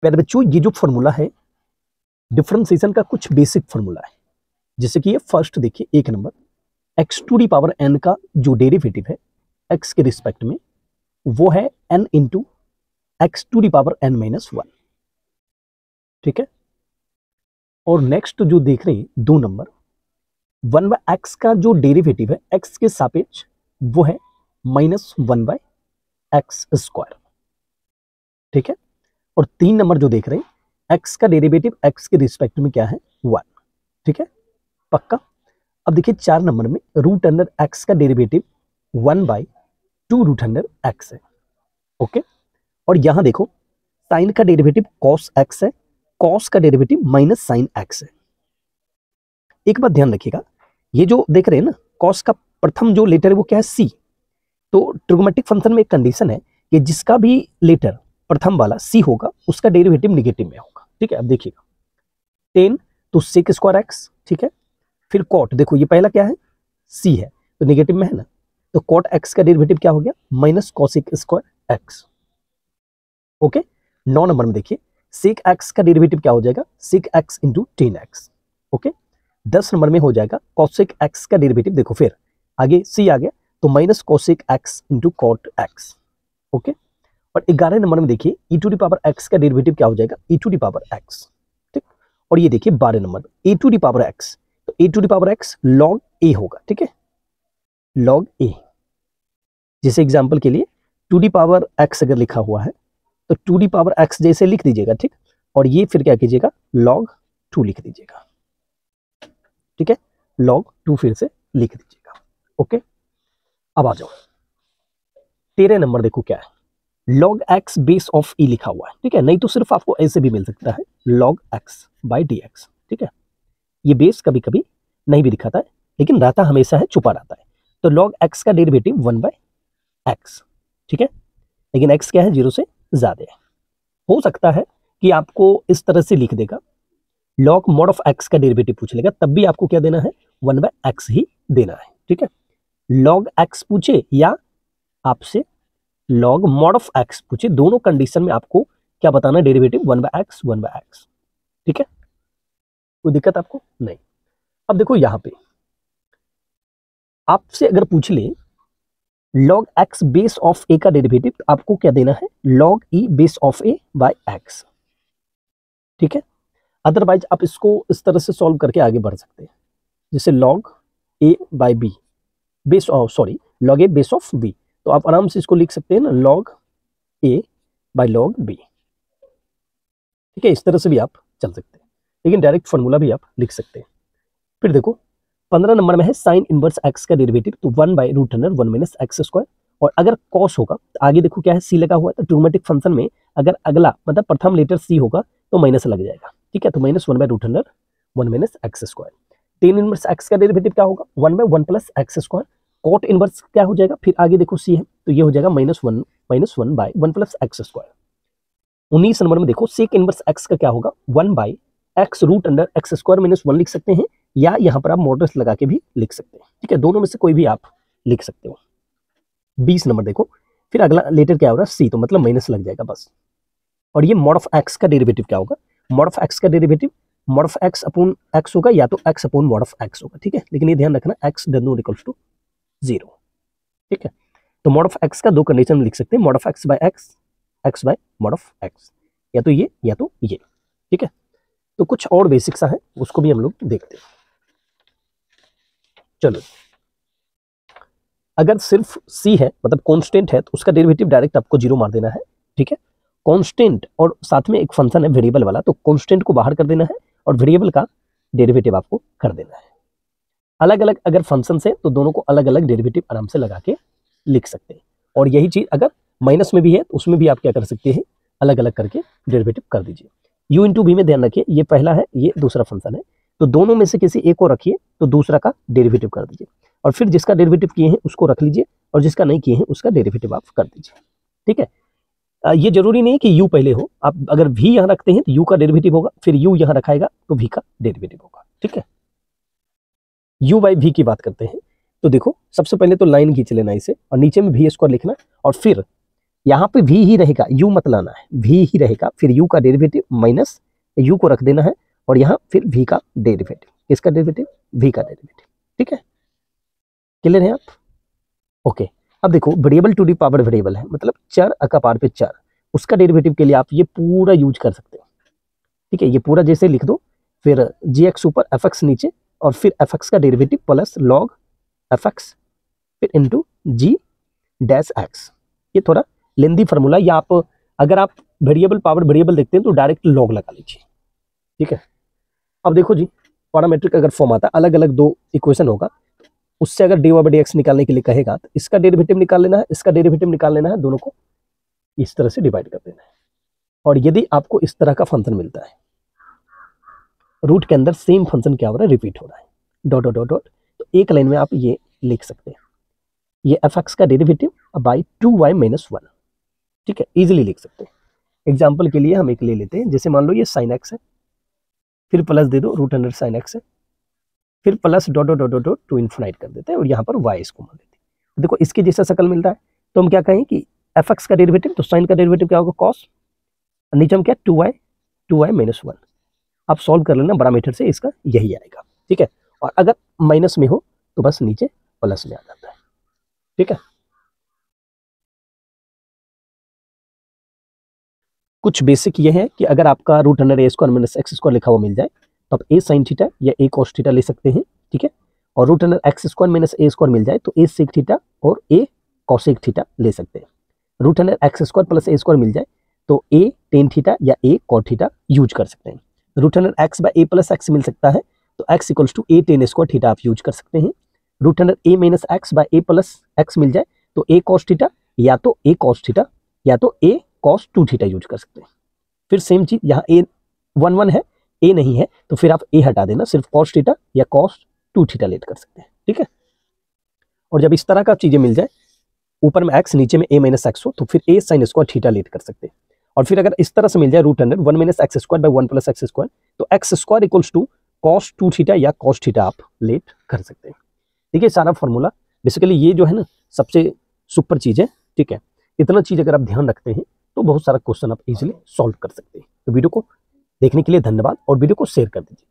प्यारे बच्चों, ये जो फॉर्मूला है डिफरेंशिएशन का कुछ बेसिक फॉर्मूला है। जैसे कि ये फर्स्ट देखिए, एक number x to the power n का जो डेरिवेटिव है x के रिस्पेक्ट में वो है n into x to the power n minus 1। ठीक है। और नेक्स्ट जो देख रहे हैं 2 नंबर 1/x का जो डेरिवेटिव है x के सापेक्ष वो है -1/x²। ठीक है। और 3 नंबर जो देख रहे हैं x का डेरिवेटिव x के रिस्पेक्ट में क्या है 1। ठीक है, पक्का। अब देखिए 4 नंबर में √x का डेरिवेटिव 1/2√x है। ओके। और यहां देखो साइन का डेरिवेटिव cos x है, cos का डेरिवेटिव -sin x है। एक बात ध्यान रखिएगा, ये जो देख रहे हैं ना cos का प्रथम जो लेटर है वो क्या है c। तो ट्रिग्नोमेट्रिक फंक्शन में एक कंडीशन है कि जिसका भी लेटर प्रथम वाला c होगा उसका डेरिवेटिव नेगेटिव में होगा। ठीक है। अब देखिएगा 10 तो sec²x। ठीक है। फिर cot, देखो ये पहला क्या है c है तो नेगेटिव में है ना, तो cot x का डेरिवेटिव क्या हो गया -cosec²x। ओके। 9 नंबर में देखिए sec x का डेरिवेटिव क्या हो जाएगा sec x into 10x। Okay. 10 number में हो जाएगा cosec x का डेरिवेटिव, देखो फिर आगे c आ गया तो -cosec x into cot x। Okay. और 11 नंबर में देखिए e to the power x का डेरिवेटिव क्या हो जाएगा e to the power x। ठीक। और ये देखिए 12 number a to the power x, तो a to the power x log a होगा। ठीक है, log a। जैसे एग्जांपल के लिए 2 दी पावर x अगर लिखा हुआ है तो 2 दी पावर x जैसे लिख दीजिएगा। ठीक। और ये फिर क्या कीजिएगा log 2 लिख दीजिएगा। ठीक है, log 2 फिर से लिख दीजिएगा। ओके। अब आ जाओ 13 नंबर, देखो क्या है log x base of e लिखा हुआ है। ठीक है, नहीं तो सिर्फ आपको ऐसे भी मिल सकता है log x/dx। ठीक है, ये बेस कभी कभी नहीं भी दिखाता है लेकिन रहता हमेशा है, छुपा रहता है। तो log x का डेरिवेटिव 1/x। ठीक है, लेकिन x क्या है 0 से ज्यादा है। हो सकता है कि आपको इस तरह से लिख देगा log mod ऑफ x का डेरिवेटिव पूछ लेगा, तब भी आपको क्या देना है 1/x ही देना है। ठीक है, log x पूछे या आपसे log mod ऑफ x पूछे, दोनों कंडीशन में आपको क्या बताना, डेरिवेटिव 1/x 1/x। ठीक है, कोई दिक्कत आपको नहीं। अब देखो यहां पे आपसे अगर पूछ ले log x base of a का डेरिवेटिव, तो आपको क्या देना है log e base of a by x। ठीक है, अदरवाइज आप इसको इस तरह से सॉल्व करके आगे बढ़ सकते हैं, जैसे log a by b base of log a base of b। तो आप आराम से इसको लिख सकते हैं ना log a by log b। ठीक है, इस तरह से भी आप चल सकते हैं, लेकिन डायरेक्ट फॉर्मूला भी आप लिख सकते हैं। फिर देखो 15 नंबर में है साइन इनवर्स x का डेरिवेटिव, तो 1/√1 - x²। और अगर cos होगा तो आगे देखो क्या है c लगा हुआ है, तो ट्रिग्नोमेट्रिक फंक्शन में अगर अगला मतलब प्रथम लेटर c होगा तो माइनस लग जाएगा। ठीक है, तो -1/√1 - x²। tan इनवर्स x का डेरिवेटिव क्या होगा 1/1 + x²। cot इनवर्स क्या हो जाएगा, फिर आगे देखो c है तो ये हो जाएगा -1/1 + x²। 19 नंबर में देखो sec इनवर्स x का क्या होगा 1/x√x² - 1 लिख सकते हैं, या यहां पर आप मॉडल्स लगा के भी लिख सकते हैं। ठीक है, दोनों में से कोई भी आप लिख सकते हो। 20 नंबर देखो फिर अगला लेटर क्या हो रहा है c, तो मतलब माइनस लग जाएगा बस। और ये mod ऑफ x का डेरिवेटिव क्या होगा, mod ऑफ x का derivative mod of x upon x होगा, या तो x upon mod of x होगा। ठीक है, लेकिन ये ध्यान रखना x does not equals to 0। ठीक है, तो mod ऑफ x का दो कंडीशन लिख सकते हैं, mod of x by x, x by mod of x, या तो ये या तो ये। ठीक है, तो कुछ और बेसिक सा है उसको भी हम लोग देखते हैं। चलो, अगर सिर्फ c है मतलब कांस्टेंट है तो उसका डेरिवेटिव डायरेक्ट आपको 0 मार देना है। ठीक है, कांस्टेंट और साथ में एक फंक्शन है वेरिएबल वाला, तो कांस्टेंट को बाहर कर देना है और वेरिएबल का डेरिवेटिव आपको कर देना है। अलग अलग अगर फंक्शन है तो दोनों को अलग अलग डेरिवेटिव आराम से लगा के लिख सकते हैं। और यही चीज अगर माइनस में भी है तो उसमें भी आप क्या कर सकते हैं, अलग अलग करके डेरिवेटिव कर दीजिए। u इंटू v में ध्यान रखिए, ये पहला है ये दूसरा फंक्शन है, तो दोनों में से किसी एक को रखिए तो दूसरा का डेरिवेटिव कर दीजिए, और फिर जिसका डेरिवेटिव किए हैं उसको रख लीजिए और जिसका नहीं किए हैं उसका डेरिवेटिव आप कर दीजिए। ठीक है, ये जरूरी नहीं है कि u पहले हो, आप अगर v यहाँ रखते हैं तो u का डेरिवेटिव होगा, फिर u यहाँ रखाएगा तो v का डेरिवेटिव होगा। ठीक है, u बाई v की बात करते हैं तो देखो सबसे पहले तो लाइन खींच लेना इसे और नीचे में v² लिखना, और फिर यहाँ पे v ही रहेगा, u मत लाना है, v ही रहेगा, फिर u का डेरिवेटिव माइनस u को रख देना है, और यहाँ फिर v का डेरिवेटिव, इसका डेरिवेटिव, v का डेरिवेटिव। ठीक है, क्लियर है आप? ओके। अब देखो variable to the power variable है, मतलब चर का पावर पे चर, उसका डेरिवेटिव के लिए आप ये पूरा यूज कर सकते हो। ठीक है, ये पूरा जैसे लिख दो, फिर gx ऊपर fx नीचे, और फिर fx का डेरिवेटिव प्लस लॉग fx फिर इनटू g डैश x। ये थोड़ा लेंदी फार्मूला, या आप अगर आप वेरिएबल पावर वेरिएबल देखते हैं तो डायरेक्ट लॉग लगा लीजिए। ठीक है, अब देखो जी, पैरामीट्रिक अगर फॉर्म आता है, अलग अलग दो इक्वेशन होगा, उससे अगर dy बाई dx निकालने के लिए कहेगा तो इसका डेरिवेटिव निकाल लेना है, इसका डेरिवेटिव निकाल लेना है, दोनों को इस तरह से डिवाइड कर देना है। और यदि आपको इस तरह का फंक्शन मिलता है, रूट के अंदर सेम फंक्शन क्या हो रहा है, रिपीट हो रहा है, डॉट डॉट डॉट डॉट, तो एक लाइन में आप ये लिख सकते हैं, ये fx का डेरिवेटिव बाई 2y माइनस 1। ठीक है, इजीली लिख सकते हैं। एग्जाम्पल के लिए हम एक ले लेते हैं, जैसे मान लो ये साइन x है, फिर प्लस दे दो रूट अंडर साइन x है, फिर plus dot dot dot dot to infinite कर देते हैं, और यहाँ पर y इसको मान लेते हैं। देखो इसके जैसा शक्ल मिल रहा है, तो हम क्या कहें कि fx का डेरिवेटिव, तो साइन का डेरिवेटिव क्या होगा, कॉस, नीचे हम क्या 2y माइनस 1। आप सॉल्व कर लेना बड़ा मीटर से, इसका यही आएगा। ठीक है, और अगर माइनस में हो तो बस नीचे प्लस में आ जाता है। ठीक है, कुछ बेसिक ये है कि अगर आपका रूट अंडर ए स्क्वायर माइनस एक्स स्क्वायर लिखा हुआ मिल जाए तो आप ए साइन थीटा या ए कॉस थीटा ले सकते हैं। ठीक है, और root under X square minus A square मिल जाए तो ए सेक थीटा और ए कॉसेक थीटा ले सकते हैं। Root under X square plus A square मिल जाए तो ए टेन थीटा या ए कॉट थीटा यूज कर सकते हैं। Root under x by a plus x मिल सकता है तो x equals to a tan square theta आप यूज कर सकते हैं। Root under a minus x by a plus x मिल जाए तो ए कॉस थीटा या तो ए कॉस थीटा या तो ए कॉस टू थीटा यूज कर सकते हैं। फिर सेम चीज यहाँ ए 1 है, ए नहीं है तो फिर आप ए हटा देना, सिर्फ कॉस थीटा या कॉस टू थीटा लेट कर सकते हैं। ठीक है, और जब इस तरह का चीजें मिल जाए, ऊपर में एक्स नीचे में ए माइनस एक्स हो, तो फिर ए साइन स्क्वायर थीटा लेट कर सकते हैं। और फिर अगर इस तरह से मिल जाए root under 1 minus X square by 1 plus X square, तो X square equals to cos two theta या कॉस थीटा आप लेट कर सकते हैं। देखिए सारा फॉर्मूला बेसिकली ये जो है ना सबसे सुपर चीज है। ठीक है, इतना चीज अगर आप ध्यान रखते हैं तो बहुत सारा क्वेश्चन आप इजीली सॉल्व कर सकते हैं। तो वीडियो को देखने के लिए धन्यवाद, और वीडियो को शेयर कर दीजिए।